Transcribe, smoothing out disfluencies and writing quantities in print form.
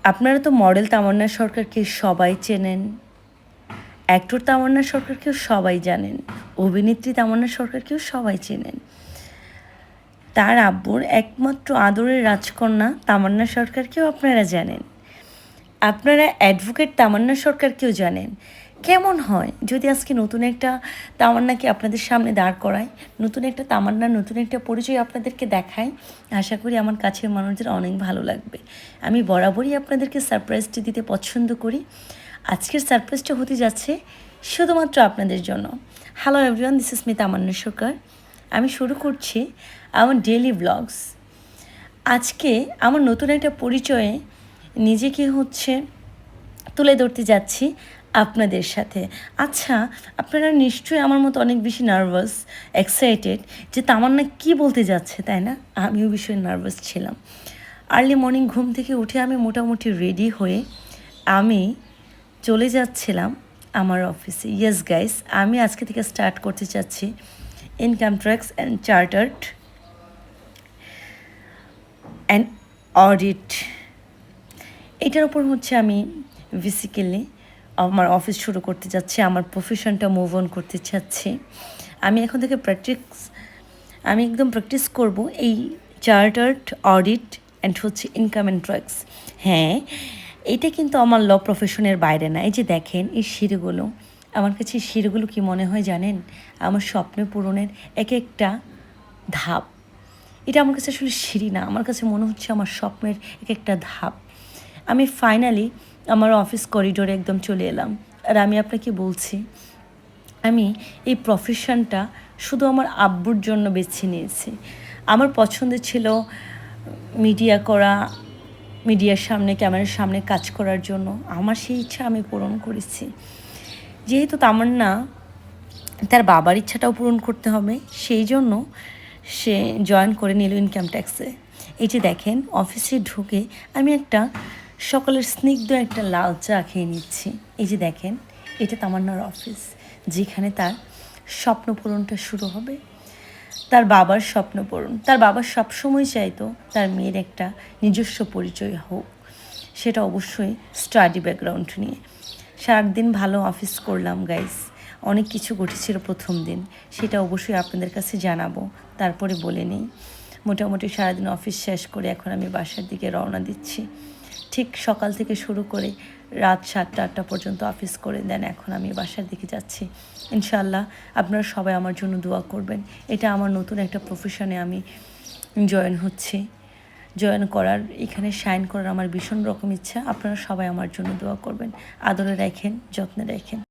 আপনারা তো মডেল তামান্না সরকারকে সবাই চেনেন, অ্যাক্টর তামান্না সরকারকেও সবাই জানেন, অভিনেত্রী তামান্না সরকারকেও সবাই চেনেন। তার আব্বুর একমাত্র আদরের রাজকন্যা তামান্না সরকারকেও আপনারা জানেন। আপনারা অ্যাডভোকেট তামান্না সরকারকেও জানেন। কেমন হয় যদি আজকে নতুন একটা তামান্নাকে আপনাদের সামনে দাঁড় করায়, নতুন একটা তামান্না, নতুন একটা পরিচয় আপনাদেরকে দেখায়। আশা করি আমার কাছের মানুষদের অনেক ভালো লাগবে। আমি বরাবরই আপনাদেরকে সারপ্রাইজটি দিতে পছন্দ করি। আজকের সারপ্রাইজটা হতে যাচ্ছে শুধুমাত্র আপনাদের জন্য। Hello everyone, this is me Tamanna Sarkar. আমি শুরু করছি আমার ডেইলি ব্লগস। আজকে আমার নতুন একটা পরিচয়ে নিজেকে তুলে ধরতে যাচ্ছি আপনাদের সাথে। আচ্ছা, আপনারা নিশ্চয়ই আমার মতো অনেক বেশি নার্ভাস, এক্সাইটেড যে তামান্না কী বলতে যাচ্ছে, তাই না? আমিও ভীষণ নার্ভাস ছিলাম। আর্লি মর্নিং ঘুম থেকে উঠে আমি মোটামুটি রেডি হয়ে আমি চলে যাচ্ছিলাম আমার অফিসে। ইয়েস গাইস, আমি আজকে থেকে স্টার্ট করতে চাচ্ছি income tax and chartered and audit. এটার উপর আমি বেসিক্যালি আমার অফিস শুরু করতে যাচ্ছি, আমার প্রফেশনটা মুভ অন করতে চাচ্ছি। আমি এখন থেকে আমি একদম প্র্যাকটিস করব এই chartered audit and income and tax. হ্যাঁ, এটা কিন্তু আমার ল প্রফেশনের বাইরে না। এই যে দেখেন এই সিঁড়িগুলো, আমার কাছে এই সিঁড়িগুলো কী মনে হয় জানেন? আমার স্বপ্ন পূরণের এক একটা ধাপ। এটা আমার কাছে আসলে সিঁড়ি না, আমার কাছে মনে হচ্ছে আমার স্বপ্নের এক একটা ধাপ। আমি ফাইনালি আমার অফিস করিডোরে একদম চলে এলাম। আর আমি আপনাকে বলছি, আমি এই প্রফেশনটা শুধু আমার আব্বুর জন্য বেছে নিয়েছি। আমার পছন্দ ছিল মিডিয়া করা, মিডিয়ার সামনে, ক্যামেরার সামনে কাজ করার জন্য। আমার সেই ইচ্ছা আমি পূরণ করেছি। যেহেতু তামান্না তার বাবার ইচ্ছাটাও পূরণ করতে হবে, সেই জন্য সে জয়েন করে নিল ইনকাম ট্যাক্সে। এই যে দেখেন, অফিসে ঢুকে আমি একটা সকালের স্নিগ্ধ একটা লাল চা খেয়ে নিচ্ছি। এই যে দেখেন, এটা তামান্নার অফিস, যেখানে তার স্বপ্ন পূরণটা শুরু হবে। তার বাবার স্বপ্ন পূরণ। তার বাবা সবসময় চাইতো তার মেয়ের একটা নিজস্ব পরিচয় হোক, সেটা অবশ্যই স্টাডি ব্যাকগ্রাউন্ড নিয়ে। সারাদিন ভালো অফিস করলাম গাইস, অনেক কিছু ঘটেছিল প্রথম দিন, সেটা অবশ্যই আপনাদের কাছে জানাবো। তারপরে বলে নিই, মোটামুটি সারাদিন অফিস শেষ করে এখন আমি বাসার দিকে রওনা দিচ্ছি। ঠিক সকাল থেকে শুরু করে রাত 7টা-8টা পর্যন্ত অফিস করে দেন, এখন আমি বাসার দিকে যাচ্ছি। ইনশাল্লাহ আপনারা সবাই আমার জন্য দোয়া করবেন। এটা আমার নতুন একটা প্রফেশনে আমি জয়েন করার, এখানে শাইন করার আমার ভীষণ রকম ইচ্ছা। আপনারা সবাই আমার জন্য দোয়া করবেন। আদরে রাখেন, যত্নে রাখেন।